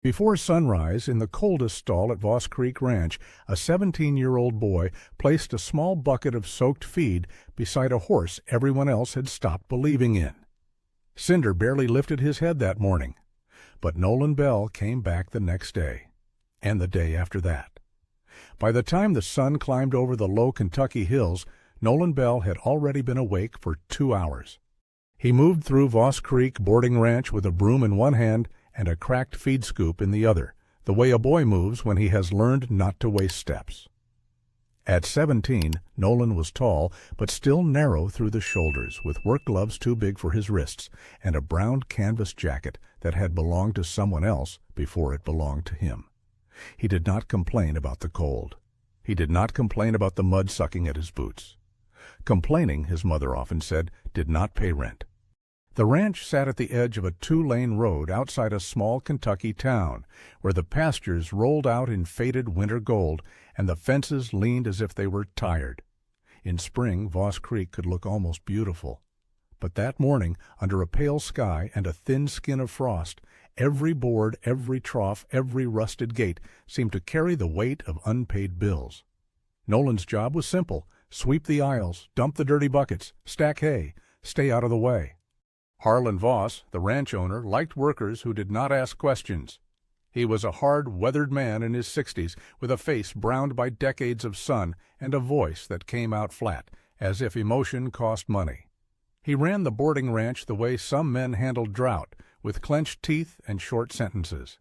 Before sunrise, in the coldest stall at Voss Creek Ranch, a 17-year-old boy placed a small bucket of soaked feed beside a horse everyone else had stopped believing in. Cinder barely lifted his head that morning, but Nolan Bell came back the next day, and the day after that. By the time the sun climbed over the low Kentucky hills, Nolan Bell had already been awake for 2 hours. He moved through Voss Creek Boarding Ranch with a broom in one hand and a cracked feed scoop in the other, the way a boy moves when he has learned not to waste steps. At 17, Nolan was tall, but still narrow through the shoulders, with work gloves too big for his wrists, and a brown canvas jacket that had belonged to someone else before it belonged to him. He did not complain about the cold. He did not complain about the mud sucking at his boots. Complaining, his mother often said, did not pay rent. The ranch sat at the edge of a 2-lane road outside a small Kentucky town, where the pastures rolled out in faded winter gold and the fences leaned as if they were tired. In spring, Voss Creek could look almost beautiful. But that morning, under a pale sky and a thin skin of frost, every board, every trough, every rusted gate seemed to carry the weight of unpaid bills. Nolan's job was simple: sweep the aisles, dump the dirty buckets, stack hay, stay out of the way. Harlan Voss, the ranch owner, liked workers who did not ask questions. He was a hard, weathered man in his 60s, with a face browned by decades of sun and a voice that came out flat, as if emotion cost money. He ran the boarding ranch the way some men handled drought, with clenched teeth and short sentences.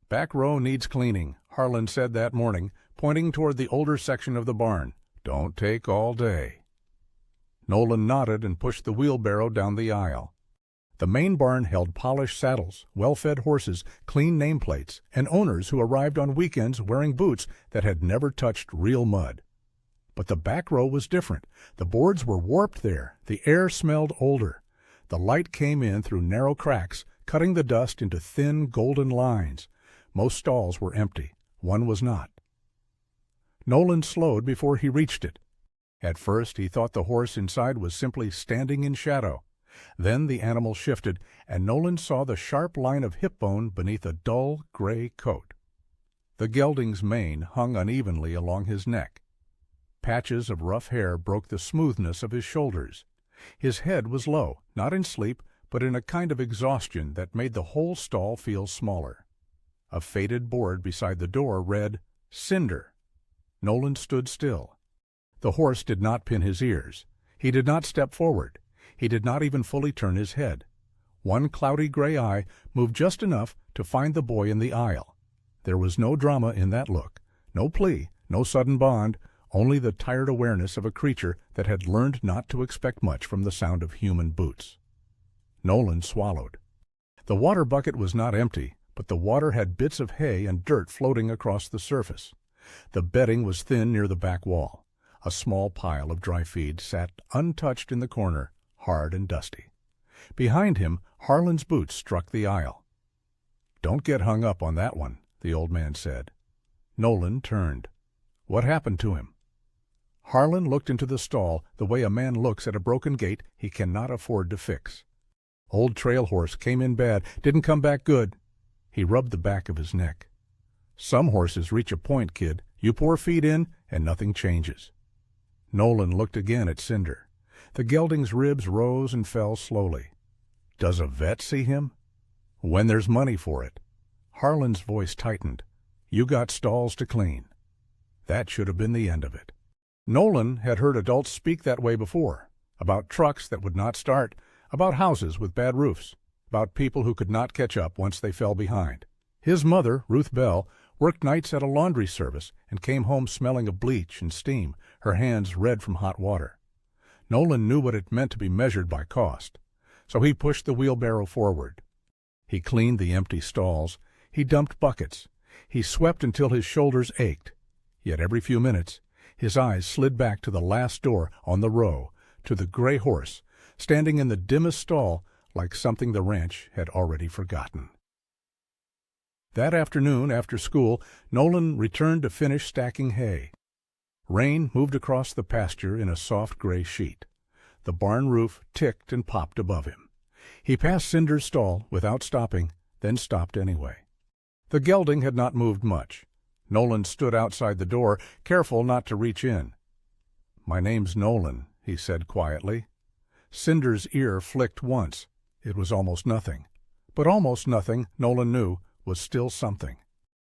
"Back row needs cleaning," Harlan said that morning, pointing toward the older section of the barn. "Don't take all day." Nolan nodded and pushed the wheelbarrow down the aisle. The main barn held polished saddles, well-fed horses, clean nameplates, and owners who arrived on weekends wearing boots that had never touched real mud. But the back row was different. The boards were warped there. The air smelled older. The light came in through narrow cracks, cutting the dust into thin, golden lines. Most stalls were empty. One was not. Nolan slowed before he reached it. At first he thought the horse inside was simply standing in shadow. Then the animal shifted, and Nolan saw the sharp line of hip bone beneath a dull, gray coat. The gelding's mane hung unevenly along his neck. Patches of rough hair broke the smoothness of his shoulders. His head was low, not in sleep, but in a kind of exhaustion that made the whole stall feel smaller. A faded board beside the door read, "Cinder." Nolan stood still. The horse did not pin his ears. He did not step forward. He did not even fully turn his head. One cloudy gray eye moved just enough to find the boy in the aisle. There was no drama in that look, no plea, no sudden bond, only the tired awareness of a creature that had learned not to expect much from the sound of human boots. Nolan swallowed. The water bucket was not empty, but the water had bits of hay and dirt floating across the surface. The bedding was thin near the back wall. A small pile of dry feed sat untouched in the corner, hard and dusty. Behind him, Harlan's boots struck the aisle. "Don't get hung up on that one," the old man said. Nolan turned. What happened to him? Harlan looked into the stall the way a man looks at a broken gate he cannot afford to fix. "Old trail horse came in bad, didn't come back good." He rubbed the back of his neck. "Some horses reach a point, kid. You pour feed in, and nothing changes." Nolan looked again at Cinder. The gelding's ribs rose and fell slowly. "Does a vet see him?" "When there's money for it." Harlan's voice tightened. "You got stalls to clean." That should have been the end of it. Nolan had heard adults speak that way before, about trucks that would not start, about houses with bad roofs, about people who could not catch up once they fell behind. His mother, Ruth Bell, worked nights at a laundry service and came home smelling of bleach and steam, her hands red from hot water. Nolan knew what it meant to be measured by cost, so he pushed the wheelbarrow forward. He cleaned the empty stalls. He dumped buckets. He swept until his shoulders ached. Yet every few minutes, his eyes slid back to the last door on the row, to the gray horse, standing in the dimmest stall like something the ranch had already forgotten. That afternoon, after school, Nolan returned to finish stacking hay. Rain moved across the pasture in a soft gray sheet. The barn roof ticked and popped above him. He passed Cinder's stall without stopping, then stopped anyway. The gelding had not moved much. Nolan stood outside the door, careful not to reach in. "My name's Nolan," he said quietly. Cinder's ear flicked once. It was almost nothing. But almost nothing, Nolan knew, was still something.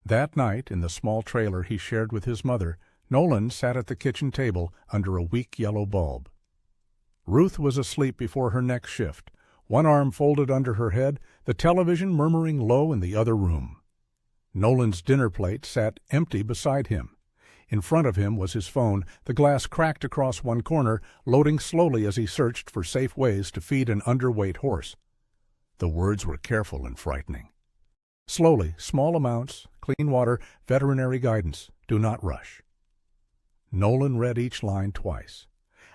That night, in the small trailer he shared with his mother, Nolan sat at the kitchen table under a weak yellow bulb. Ruth was asleep before her next shift, one arm folded under her head, the television murmuring low in the other room. Nolan's dinner plate sat empty beside him. In front of him was his phone, the glass cracked across one corner, loading slowly as he searched for safe ways to feed an underweight horse. The words were careful and frightening. Slowly, small amounts, clean water, veterinary guidance. Do not rush. Nolan read each line twice.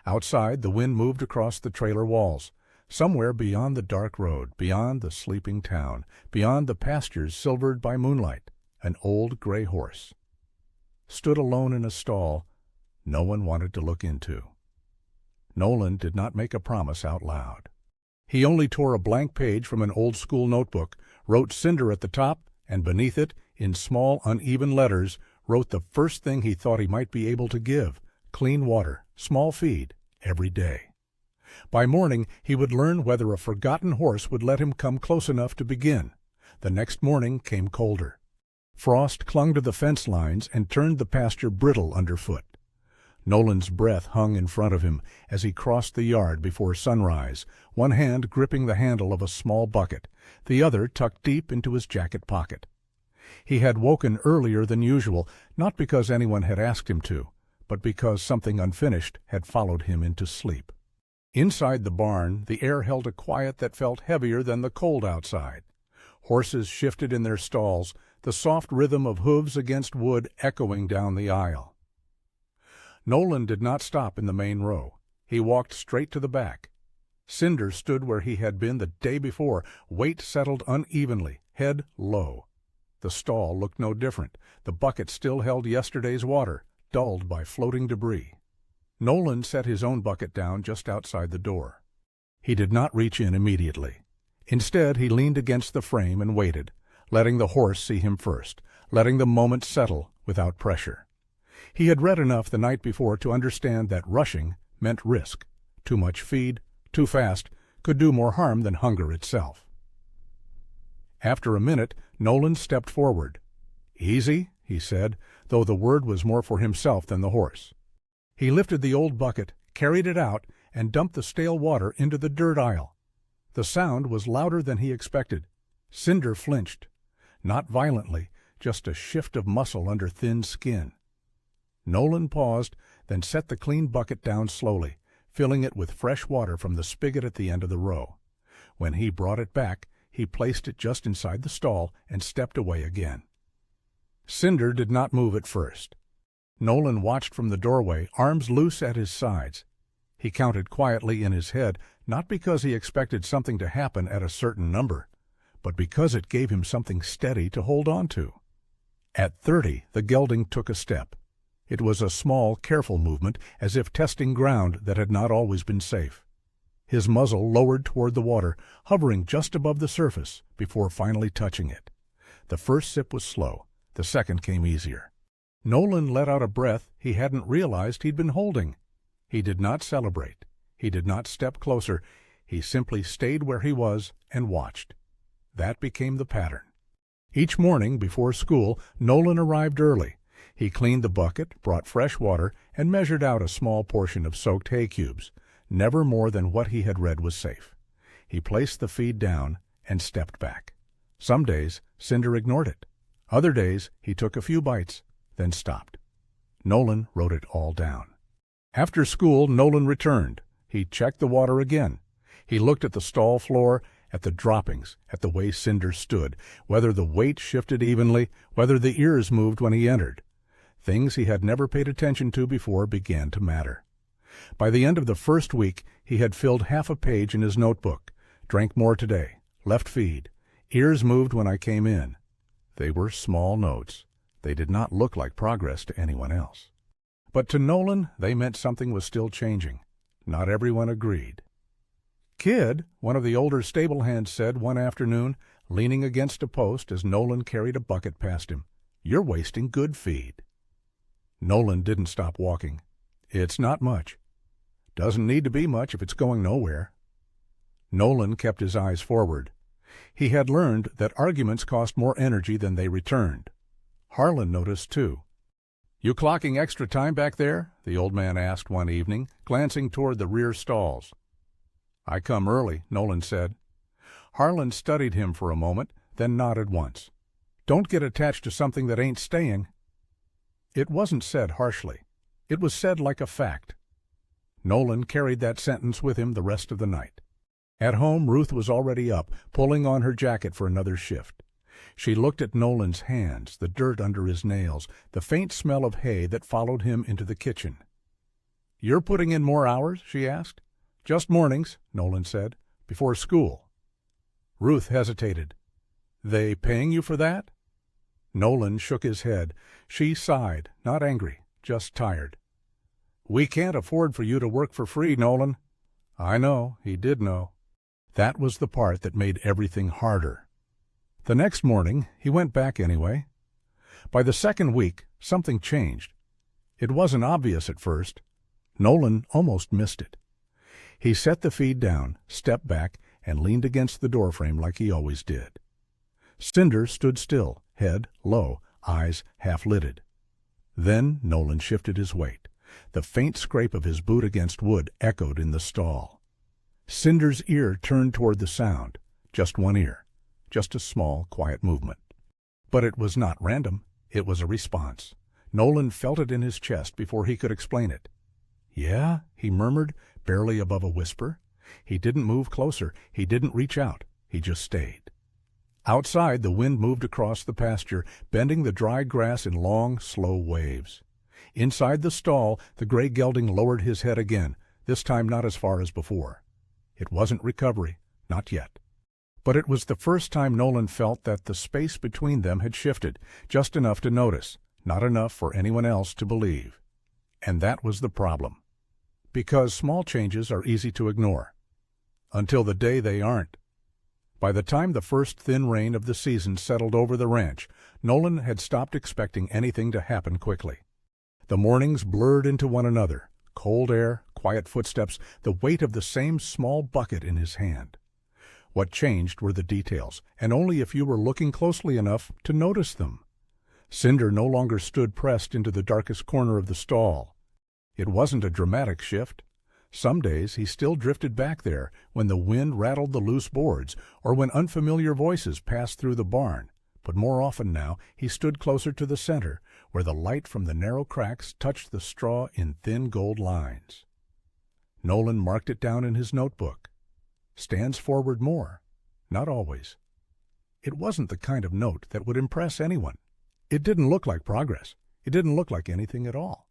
Outside, the wind moved across the trailer walls. Somewhere beyond the dark road, beyond the sleeping town, beyond the pastures silvered by moonlight, an old gray horse stood alone in a stall no one wanted to look into. Nolan did not make a promise out loud. He only tore a blank page from an old-school notebook, wrote Cinder at the top, and beneath it, in small, uneven letters, wrote the first thing he thought he might be able to give: clean water, small feed, every day. By morning he would learn whether a forgotten horse would let him come close enough to begin. The next morning came colder. Frost clung to the fence lines and turned the pasture brittle underfoot. Nolan's breath hung in front of him as he crossed the yard before sunrise, one hand gripping the handle of a small bucket, the other tucked deep into his jacket pocket. He had woken earlier than usual, not because anyone had asked him to, but because something unfinished had followed him into sleep. Inside the barn, the air held a quiet that felt heavier than the cold outside. Horses shifted in their stalls, the soft rhythm of hooves against wood echoing down the aisle. Nolan did not stop in the main row. He walked straight to the back. Cinder stood where he had been the day before, weight settled unevenly, head low. The stall looked no different. The bucket still held yesterday's water, dulled by floating debris. Nolan set his own bucket down just outside the door. He did not reach in immediately. Instead, he leaned against the frame and waited, letting the horse see him first, letting the moment settle without pressure. He had read enough the night before to understand that rushing meant risk. Too much feed, too fast, could do more harm than hunger itself. After a minute, Nolan stepped forward. "Easy," he said, though the word was more for himself than the horse. He lifted the old bucket, carried it out, and dumped the stale water into the dirt aisle. The sound was louder than he expected. Cinder flinched. Not violently, just a shift of muscle under thin skin. Nolan paused, then set the clean bucket down slowly, filling it with fresh water from the spigot at the end of the row. When he brought it back, he placed it just inside the stall and stepped away again. Cinder did not move at first. Nolan watched from the doorway, arms loose at his sides. He counted quietly in his head, not because he expected something to happen at a certain number, but because it gave him something steady to hold on to. At 30, the gelding took a step. It was a small, careful movement, as if testing ground that had not always been safe. His muzzle lowered toward the water, hovering just above the surface before finally touching it. The first sip was slow. The second came easier. Nolan let out a breath he hadn't realized he'd been holding. He did not celebrate. He did not step closer. He simply stayed where he was and watched. That became the pattern. Each morning before school, Nolan arrived early. He cleaned the bucket, brought fresh water, and measured out a small portion of soaked hay cubes, never more than what he had read was safe. He placed the feed down and stepped back. Some days, Cinder ignored it. Other days, he took a few bites, then stopped. Nolan wrote it all down. After school, Nolan returned. He checked the water again. He looked at the stall floor, at the droppings, at the way Cinder stood, whether the weight shifted evenly, whether the ears moved when he entered. Things he had never paid attention to before began to matter. By the end of the first week, he had filled half a page in his notebook. Drank more today. Left feed. Ears moved when I came in. They were small notes. They did not look like progress to anyone else. But to Nolan, they meant something was still changing. Not everyone agreed. "Kid," one of the older stable hands said one afternoon, leaning against a post as Nolan carried a bucket past him. "You're wasting good feed." Nolan didn't stop walking. "It's not much." "Doesn't need to be much if it's going nowhere." Nolan kept his eyes forward. He had learned that arguments cost more energy than they returned. Harlan noticed, too. "You clocking extra time back there?" the old man asked one evening, glancing toward the rear stalls. "I come early," Nolan said. Harlan studied him for a moment, then nodded once. "Don't get attached to something that ain't staying." It wasn't said harshly. It was said like a fact. Nolan carried that sentence with him the rest of the night. At home, Ruth was already up, pulling on her jacket for another shift. She looked at Nolan's hands, the dirt under his nails, the faint smell of hay that followed him into the kitchen. "You're putting in more hours?" she asked. "Just mornings," Nolan said, "before school." Ruth hesitated. "They paying you for that?" Nolan shook his head. She sighed, not angry, just tired. "We can't afford for you to work for free, Nolan." I know, he did know. That was the part that made everything harder. The next morning, he went back anyway. By the second week, something changed. It wasn't obvious at first. Nolan almost missed it. He set the feed down, stepped back, and leaned against the doorframe like he always did. Cinder stood still, head low, eyes half-lidded. Then Nolan shifted his weight. The faint scrape of his boot against wood echoed in the stall. Cinder's ear turned toward the sound, just one ear, just a small, quiet movement. But it was not random. It was a response. Nolan felt it in his chest before he could explain it. "Yeah?" he murmured, barely above a whisper. He didn't move closer. He didn't reach out. He just stayed. Outside, the wind moved across the pasture, bending the dry grass in long, slow waves. Inside the stall, the gray gelding lowered his head again, this time not as far as before. It wasn't recovery, not yet. But it was the first time Nolan felt that the space between them had shifted, just enough to notice, not enough for anyone else to believe. And that was the problem. Because small changes are easy to ignore. Until the day they aren't. By the time the first thin rain of the season settled over the ranch, Nolan had stopped expecting anything to happen quickly. The mornings blurred into one another. Cold air, quiet footsteps, the weight of the same small bucket in his hand. What changed were the details, and only if you were looking closely enough to notice them. Cinder no longer stood pressed into the darkest corner of the stall. It wasn't a dramatic shift. Some days he still drifted back there when the wind rattled the loose boards or when unfamiliar voices passed through the barn, but more often now he stood closer to the center, where the light from the narrow cracks touched the straw in thin gold lines. Nolan marked it down in his notebook. Stands forward more. Not always. It wasn't the kind of note that would impress anyone. It didn't look like progress. It didn't look like anything at all.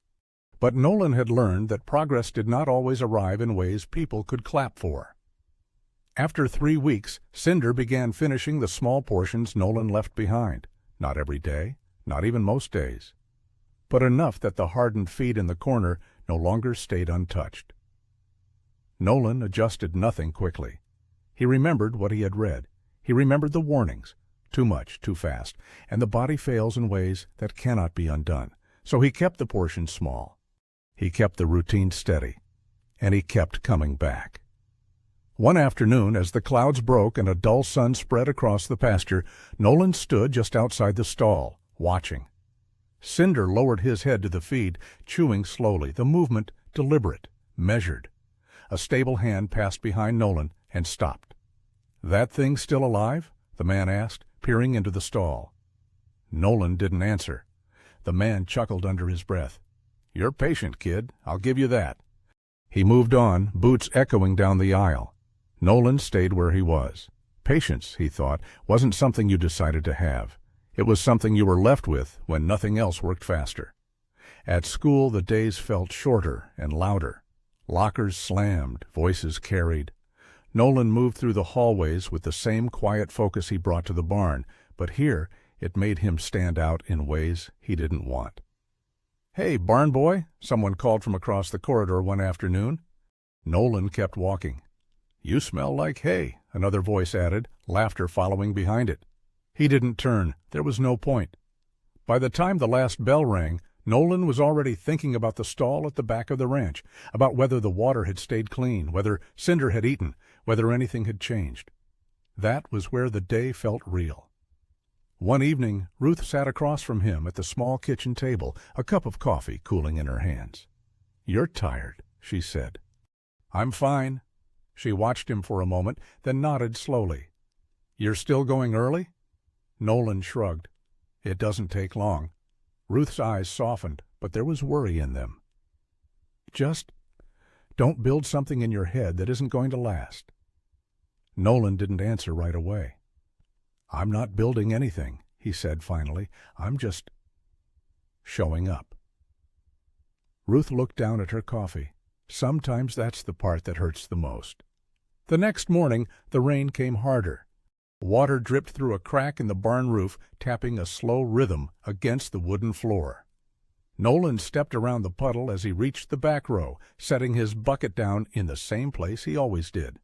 But Nolan had learned that progress did not always arrive in ways people could clap for. After 3 weeks, Cinder began finishing the small portions Nolan left behind. Not every day, not even most days. But enough that the hardened feed in the corner no longer stayed untouched. Nolan adjusted nothing quickly. He remembered what he had read. He remembered the warnings. Too much, too fast, and the body fails in ways that cannot be undone. So he kept the portions small. He kept the routine steady. And he kept coming back. One afternoon, as the clouds broke and a dull sun spread across the pasture, Nolan stood just outside the stall, watching. Cinder lowered his head to the feed, chewing slowly, the movement deliberate, measured. A stable hand passed behind Nolan and stopped. "That thing still alive?" the man asked, peering into the stall. Nolan didn't answer. The man chuckled under his breath. "You're patient, kid, I'll give you that." He moved on, boots echoing down the aisle. Nolan stayed where he was. Patience, he thought, wasn't something you decided to have. It was something you were left with when nothing else worked faster. At school, the days felt shorter and louder. Lockers slammed, voices carried. Nolan moved through the hallways with the same quiet focus he brought to the barn, but here it made him stand out in ways he didn't want. "Hey, barn boy," someone called from across the corridor one afternoon. Nolan kept walking. "You smell like hay," another voice added, laughter following behind it. He didn't turn. There was no point. By the time the last bell rang, Nolan was already thinking about the stall at the back of the ranch, about whether the water had stayed clean, whether Cinder had eaten, whether anything had changed. That was where the day felt real. One evening, Ruth sat across from him at the small kitchen table, a cup of coffee cooling in her hands. "You're tired," she said. "I'm fine." She watched him for a moment, then nodded slowly. "You're still going early?" Nolan shrugged. "It doesn't take long." Ruth's eyes softened, but there was worry in them. "Just don't build something in your head that isn't going to last." Nolan didn't answer right away. "I'm not building anything," he said finally. "I'm just showing up." Ruth looked down at her coffee. Sometimes that's the part that hurts the most. The next morning, the rain came harder. Water dripped through a crack in the barn roof, tapping a slow rhythm against the wooden floor. Nolan stepped around the puddle as he reached the back row, setting his bucket down in the same place he always did.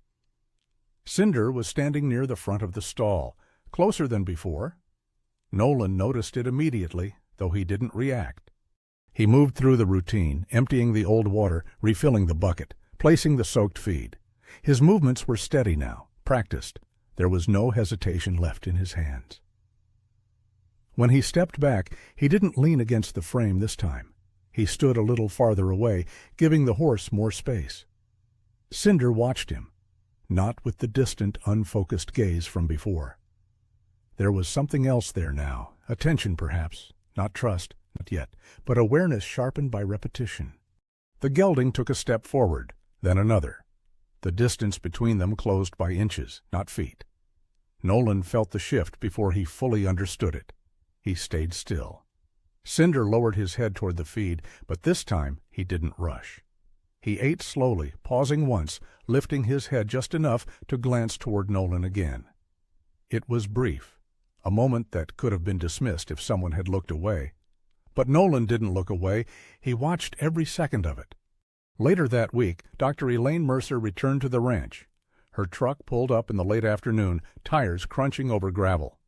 Cinder was standing near the front of the stall, closer than before. Nolan noticed it immediately, though he didn't react. He moved through the routine, emptying the old water, refilling the bucket, placing the soaked feed. His movements were steady now, practiced. There was no hesitation left in his hands. When he stepped back, he didn't lean against the frame this time. He stood a little farther away, giving the horse more space. Cinder watched him, not with the distant, unfocused gaze from before. There was something else there now, attention perhaps, not trust, not yet, but awareness sharpened by repetition. The gelding took a step forward, then another. The distance between them closed by inches, not feet. Nolan felt the shift before he fully understood it. He stayed still. Cinder lowered his head toward the feed, but this time he didn't rush. He ate slowly, pausing once, lifting his head just enough to glance toward Nolan again. It was brief, a moment that could have been dismissed if someone had looked away. But Nolan didn't look away. He watched every second of it. Later that week, Dr. Elaine Mercer returned to the ranch. Her truck pulled up in the late afternoon, tires crunching over gravel.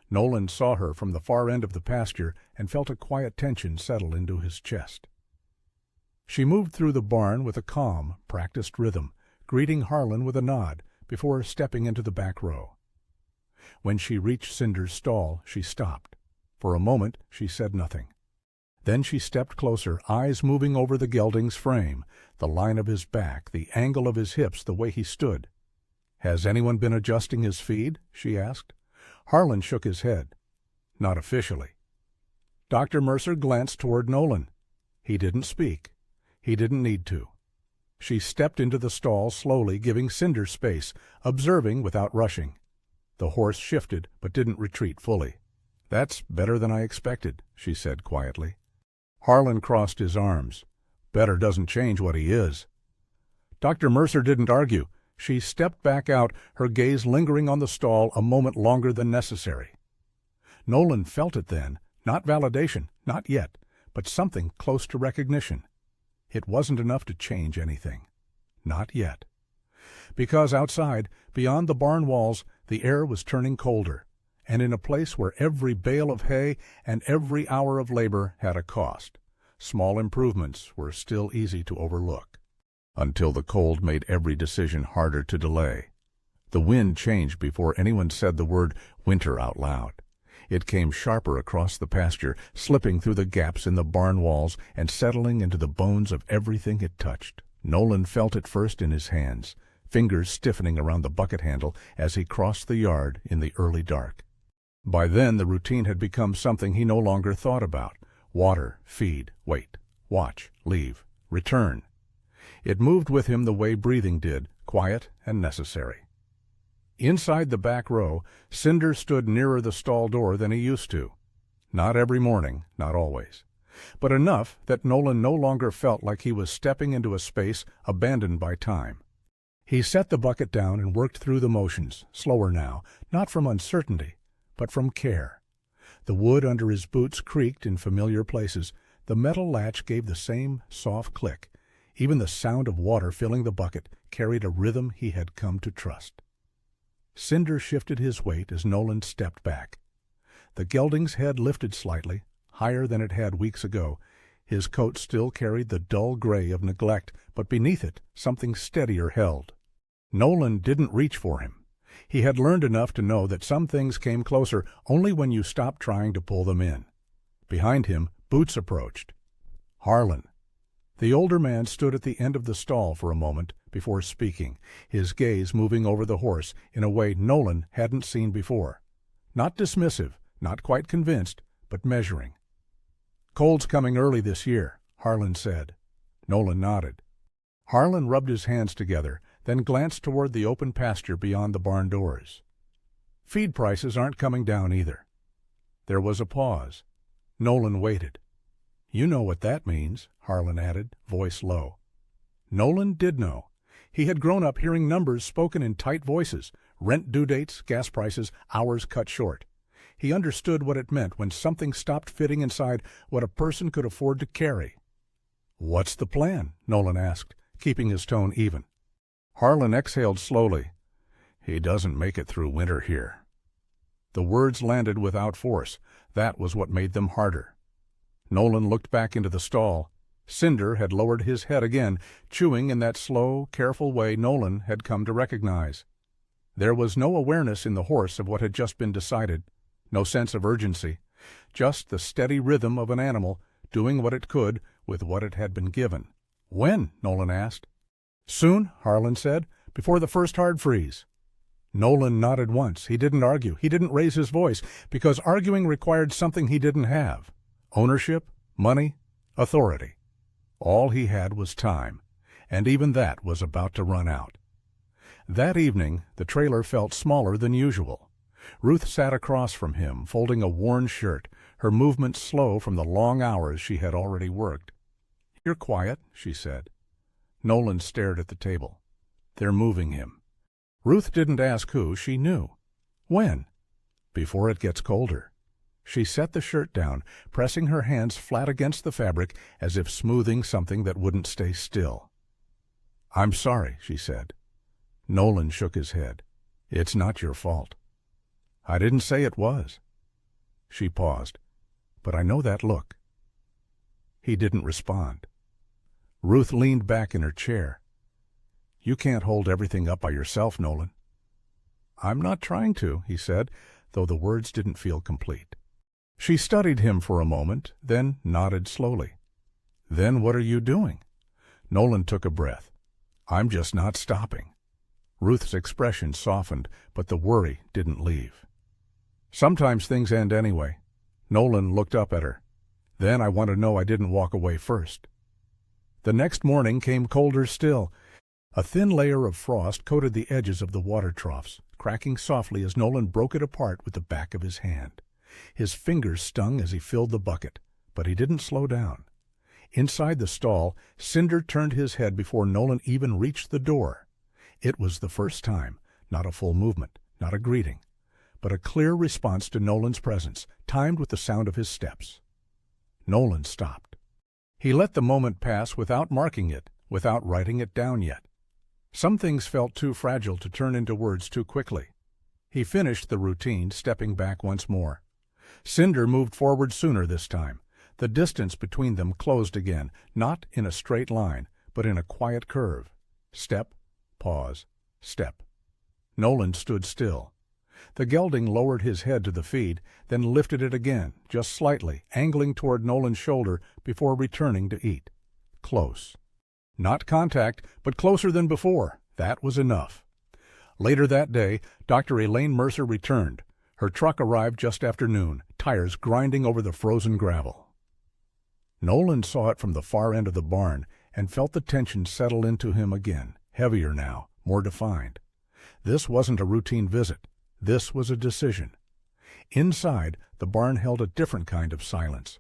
Nolan saw her from the far end of the pasture and felt a quiet tension settle into his chest. She moved through the barn with a calm, practiced rhythm, greeting Harlan with a nod before stepping into the back row. When she reached Cinder's stall, she stopped. For a moment, she said nothing. Then she stepped closer, eyes moving over the gelding's frame, the line of his back, the angle of his hips, the way he stood. "Has anyone been adjusting his feed?" she asked. Harlan shook his head. "Not officially." Dr. Mercer glanced toward Nolan. He didn't speak. He didn't need to. She stepped into the stall slowly, giving Cinder space, observing without rushing. The horse shifted, but didn't retreat fully. "That's better than I expected," she said quietly. Harlan crossed his arms. "Better doesn't change what he is." Dr. Mercer didn't argue. She stepped back out, her gaze lingering on the stall a moment longer than necessary. Nolan felt it then, not validation, not yet, but something close to recognition. It wasn't enough to change anything. Not yet. Because outside, beyond the barn walls, the air was turning colder, and in a place where every bale of hay and every hour of labor had a cost, small improvements were still easy to overlook. Until the cold made every decision harder to delay. The wind changed before anyone said the word winter out loud. It came sharper across the pasture, slipping through the gaps in the barn walls and settling into the bones of everything it touched. Nolan felt it first in his hands, fingers stiffening around the bucket handle as he crossed the yard in the early dark. By then the routine had become something he no longer thought about. Water, feed, wait, watch, leave, return. It moved with him the way breathing did, quiet and necessary. Inside the back row, Cinder stood nearer the stall door than he used to. Not every morning, not always, but enough that Nolan no longer felt like he was stepping into a space abandoned by time. He set the bucket down and worked through the motions, slower now, not from uncertainty, but from care. The wood under his boots creaked in familiar places. The metal latch gave the same soft click. Even the sound of water filling the bucket carried a rhythm he had come to trust. Cinder shifted his weight as Nolan stepped back. The gelding's head lifted slightly, higher than it had weeks ago. His coat still carried the dull gray of neglect, but beneath it something steadier held. Nolan didn't reach for him. He had learned enough to know that some things came closer only when you stopped trying to pull them in. Behind him, Boots approached. Harlan. The older man stood at the end of the stall for a moment before speaking, his gaze moving over the horse in a way Nolan hadn't seen before. Not dismissive, not quite convinced, but measuring. "Cold's coming early this year," Harlan said. Nolan nodded. Harlan rubbed his hands together, then glanced toward the open pasture beyond the barn doors. "Feed prices aren't coming down either." There was a pause. Nolan waited. "You know what that means," Harlan added, voice low. Nolan did know. He had grown up hearing numbers spoken in tight voices, rent due dates, gas prices, hours cut short. He understood what it meant when something stopped fitting inside what a person could afford to carry. "What's the plan?" Nolan asked, keeping his tone even. Harlan exhaled slowly. "He doesn't make it through winter here." The words landed without force. That was what made them harder. Nolan looked back into the stall. Cinder had lowered his head again, chewing in that slow, careful way Nolan had come to recognize. There was no awareness in the horse of what had just been decided, no sense of urgency, just the steady rhythm of an animal doing what it could with what it had been given. "When?" Nolan asked. "Soon," Harlan said, "before the first hard freeze." Nolan nodded once. He didn't argue. He didn't raise his voice, because arguing required something he didn't have. Ownership, money, authority. All he had was time, and even that was about to run out. That evening, the trailer felt smaller than usual. Ruth sat across from him, folding a worn shirt, her movements slow from the long hours she had already worked. "You're quiet," she said. Nolan stared at the table. "They're moving him." Ruth didn't ask who, she knew. "When?" "Before it gets colder." She set the shirt down, pressing her hands flat against the fabric as if smoothing something that wouldn't stay still. "I'm sorry," she said. Nolan shook his head. "It's not your fault." "I didn't say it was." She paused. "But I know that look." He didn't respond. Ruth leaned back in her chair. "You can't hold everything up by yourself, Nolan." "I'm not trying to," he said, though the words didn't feel complete. She studied him for a moment, then nodded slowly. "Then what are you doing?" Nolan took a breath. "I'm just not stopping." Ruth's expression softened, but the worry didn't leave. "Sometimes things end anyway." Nolan looked up at her. "Then I want to know I didn't walk away first." The next morning came colder still. A thin layer of frost coated the edges of the water troughs, cracking softly as Nolan broke it apart with the back of his hand. His fingers stung as he filled the bucket, but he didn't slow down. Inside the stall, Cinder turned his head before Nolan even reached the door. It was the first time, not a full movement, not a greeting, but a clear response to Nolan's presence, timed with the sound of his steps. Nolan stopped. He let the moment pass without marking it, without writing it down yet. Some things felt too fragile to turn into words too quickly. He finished the routine, stepping back once more. Cinder moved forward sooner this time. The distance between them closed again, not in a straight line, but in a quiet curve. Step, pause, step. Nolan stood still. The gelding lowered his head to the feed, then lifted it again, just slightly, angling toward Nolan's shoulder before returning to eat. Close. Not contact, but closer than before. That was enough. Later that day, Dr. Elaine Mercer returned. Her truck arrived just after noon, tires grinding over the frozen gravel. Nolan saw it from the far end of the barn and felt the tension settle into him again, heavier now, more defined. This wasn't a routine visit. This was a decision. Inside, the barn held a different kind of silence.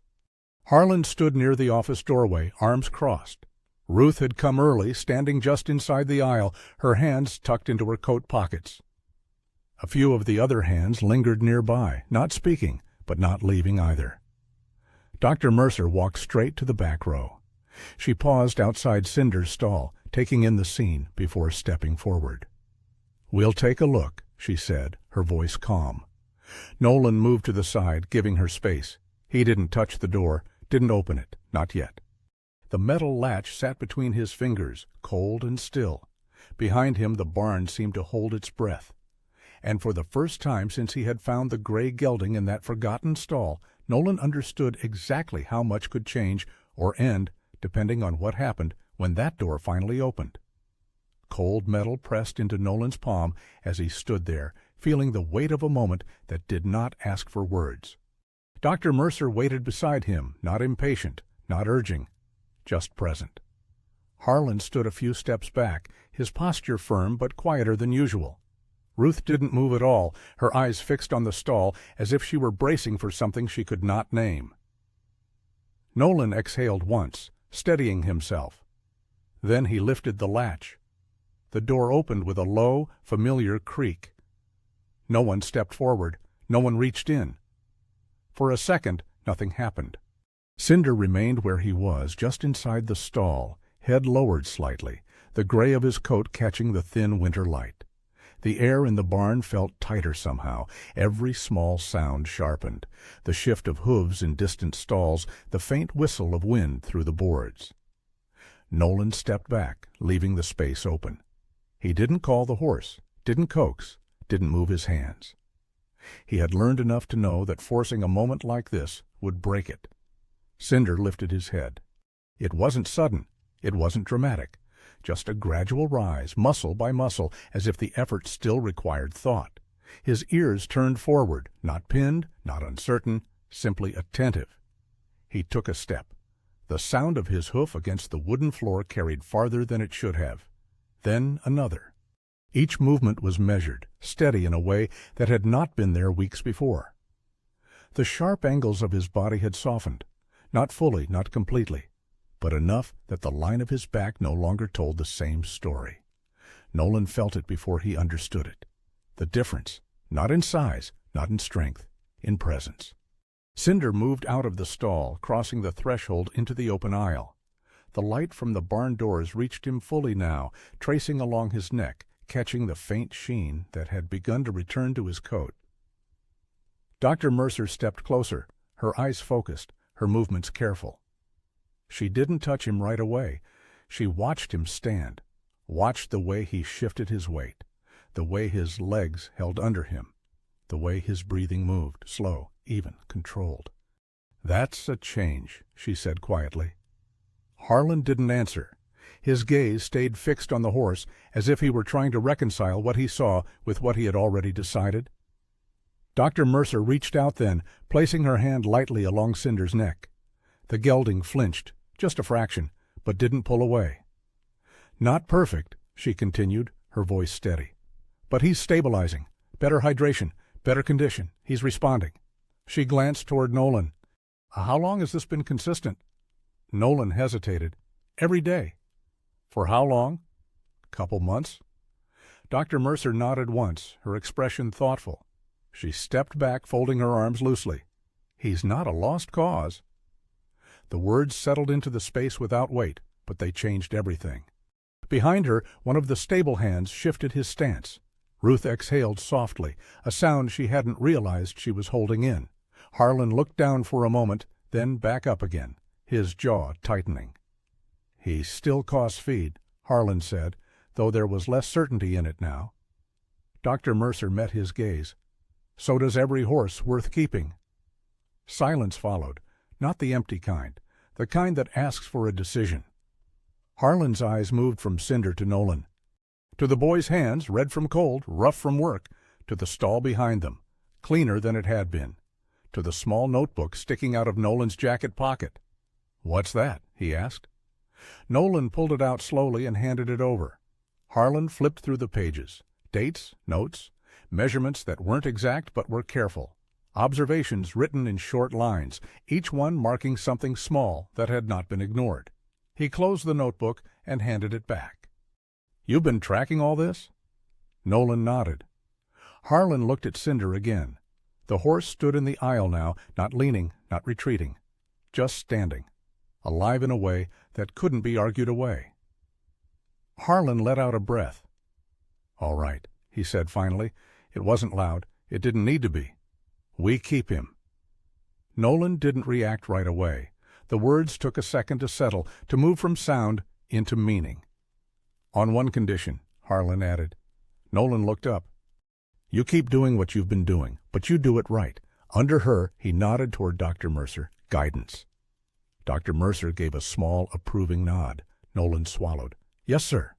Harlan stood near the office doorway, arms crossed. Ruth had come early, standing just inside the aisle, her hands tucked into her coat pockets. A few of the other hands lingered nearby, not speaking, but not leaving either. Dr. Mercer walked straight to the back row. She paused outside Cinder's stall, taking in the scene before stepping forward. "We'll take a look," she said, her voice calm. Nolan moved to the side, giving her space. He didn't touch the door, didn't open it, not yet. The metal latch sat between his fingers, cold and still. Behind him the barn seemed to hold its breath. And for the first time since he had found the gray gelding in that forgotten stall, Nolan understood exactly how much could change or end, depending on what happened when that door finally opened. Cold metal pressed into Nolan's palm as he stood there, feeling the weight of a moment that did not ask for words. Dr. Mercer waited beside him, not impatient, not urging, just present. Harlan stood a few steps back, his posture firm but quieter than usual. Ruth didn't move at all, her eyes fixed on the stall as if she were bracing for something she could not name. Nolan exhaled once, steadying himself. Then he lifted the latch. The door opened with a low, familiar creak. No one stepped forward, no one reached in. For a second, nothing happened. Cinder remained where he was, just inside the stall, head lowered slightly, the gray of his coat catching the thin winter light. The air in the barn felt tighter somehow, every small sound sharpened, the shift of hooves in distant stalls, the faint whistle of wind through the boards. Nolan stepped back, leaving the space open. He didn't call the horse, didn't coax, didn't move his hands. He had learned enough to know that forcing a moment like this would break it. Cinder lifted his head. It wasn't sudden, it wasn't dramatic, just a gradual rise, muscle by muscle, as if the effort still required thought. His ears turned forward, not pinned, not uncertain, simply attentive. He took a step. The sound of his hoof against the wooden floor carried farther than it should have. Then another. Each movement was measured, steady in a way that had not been there weeks before. The sharp angles of his body had softened, not fully, not completely, but enough that the line of his back no longer told the same story. Nolan felt it before he understood it. The difference, not in size, not in strength, in presence. Cinder moved out of the stall, crossing the threshold into the open aisle. The light from the barn doors reached him fully now, tracing along his neck, catching the faint sheen that had begun to return to his coat. Dr. Mercer stepped closer, her eyes focused, her movements careful. She didn't touch him right away. She watched him stand, watched the way he shifted his weight, the way his legs held under him, the way his breathing moved, slow, even, controlled. "That's a change," she said quietly. Harlan didn't answer. His gaze stayed fixed on the horse, as if he were trying to reconcile what he saw with what he had already decided. Dr. Mercer reached out then, placing her hand lightly along Cinder's neck. The gelding flinched, just a fraction, but didn't pull away. "Not perfect," she continued, her voice steady. "But he's stabilizing. Better hydration, better condition. He's responding." She glanced toward Nolan. "How long has this been consistent?" Nolan hesitated. "Every day." "For how long?" "Couple months." Dr. Mercer nodded once, her expression thoughtful. She stepped back, folding her arms loosely. "He's not a lost cause." The words settled into the space without weight, but they changed everything. Behind her, one of the stable hands shifted his stance. Ruth exhaled softly, a sound she hadn't realized she was holding in. Harlan looked down for a moment, then back up again, his jaw tightening. "He still costs feed," Harlan said, though there was less certainty in it now. Dr. Mercer met his gaze. "So does every horse worth keeping." Silence followed, not the empty kind, the kind that asks for a decision. Harlan's eyes moved from Cinder to Nolan. To the boy's hands, red from cold, rough from work, to the stall behind them, cleaner than it had been, to the small notebook sticking out of Nolan's jacket pocket. "What's that?" he asked. Nolan pulled it out slowly and handed it over. Harlan flipped through the pages. Dates, notes, measurements that weren't exact but were careful. Observations written in short lines, each one marking something small that had not been ignored. He closed the notebook and handed it back. "You've been tracking all this?" Nolan nodded. Harlan looked at Cinder again. The horse stood in the aisle now, not leaning, not retreating, just standing. alive in a way that couldn't be argued away. Harlan let out a breath. "All right," he said finally. It wasn't loud. It didn't need to be. "We keep him." Nolan didn't react right away. The words took a second to settle, to move from sound into meaning. "On one condition," Harlan added. Nolan looked up. "You keep doing what you've been doing, but you do it right. Under her," he nodded toward Dr. Mercer, "guidance." Dr. Mercer gave a small, approving nod. Nolan swallowed. "Yes, sir."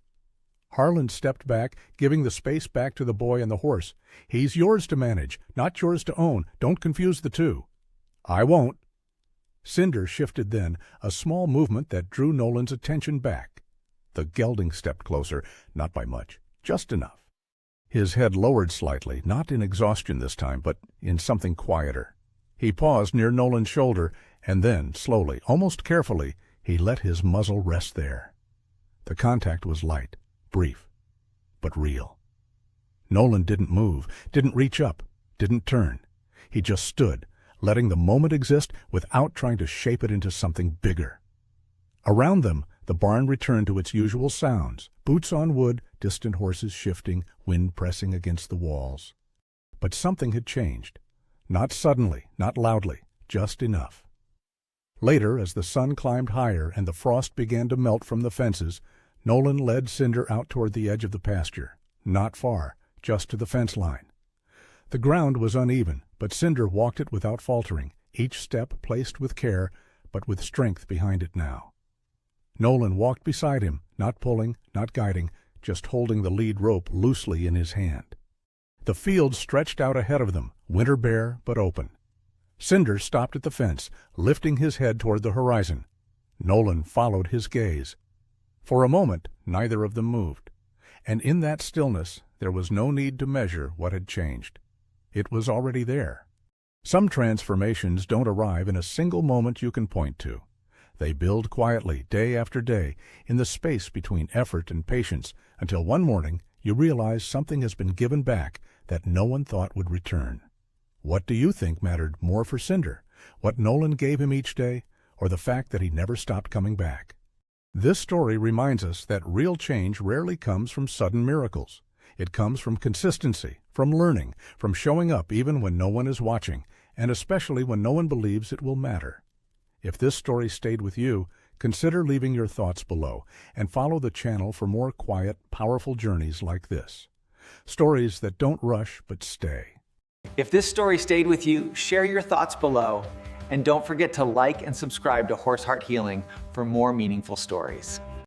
Harlan stepped back, giving the space back to the boy and the horse. "He's yours to manage, not yours to own. Don't confuse the two." "I won't." Cinder shifted then, a small movement that drew Nolan's attention back. The gelding stepped closer, not by much, just enough. His head lowered slightly, not in exhaustion this time, but in something quieter. He paused near Nolan's shoulder, and then, slowly, almost carefully, he let his muzzle rest there. The contact was light, brief, but real. Nolan didn't move, didn't reach up, didn't turn. He just stood, letting the moment exist without trying to shape it into something bigger. Around them, the barn returned to its usual sounds, boots on wood, distant horses shifting, wind pressing against the walls. But something had changed. Not suddenly, not loudly, just enough. Later, as the sun climbed higher and the frost began to melt from the fences, Nolan led Cinder out toward the edge of the pasture. Not far, just to the fence line. The ground was uneven, but Cinder walked it without faltering, each step placed with care, but with strength behind it now. Nolan walked beside him, not pulling, not guiding, just holding the lead rope loosely in his hand. The field stretched out ahead of them, winter bare but open. Cinder stopped at the fence, lifting his head toward the horizon. Nolan followed his gaze. For a moment, neither of them moved. And in that stillness, there was no need to measure what had changed. It was already there. Some transformations don't arrive in a single moment you can point to. They build quietly, day after day, in the space between effort and patience, until one morning you realize something has been given back that no one thought would return. What do you think mattered more for Cinder? What Nolan gave him each day, or the fact that he never stopped coming back? This story reminds us that real change rarely comes from sudden miracles. It comes from consistency, from learning, from showing up even when no one is watching, and especially when no one believes it will matter. If this story stayed with you, consider leaving your thoughts below and follow the channel for more quiet, powerful journeys like this. Stories that don't rush but stay. If this story stayed with you, share your thoughts below. And don't forget to like and subscribe to Horse Heart Healing for more meaningful stories.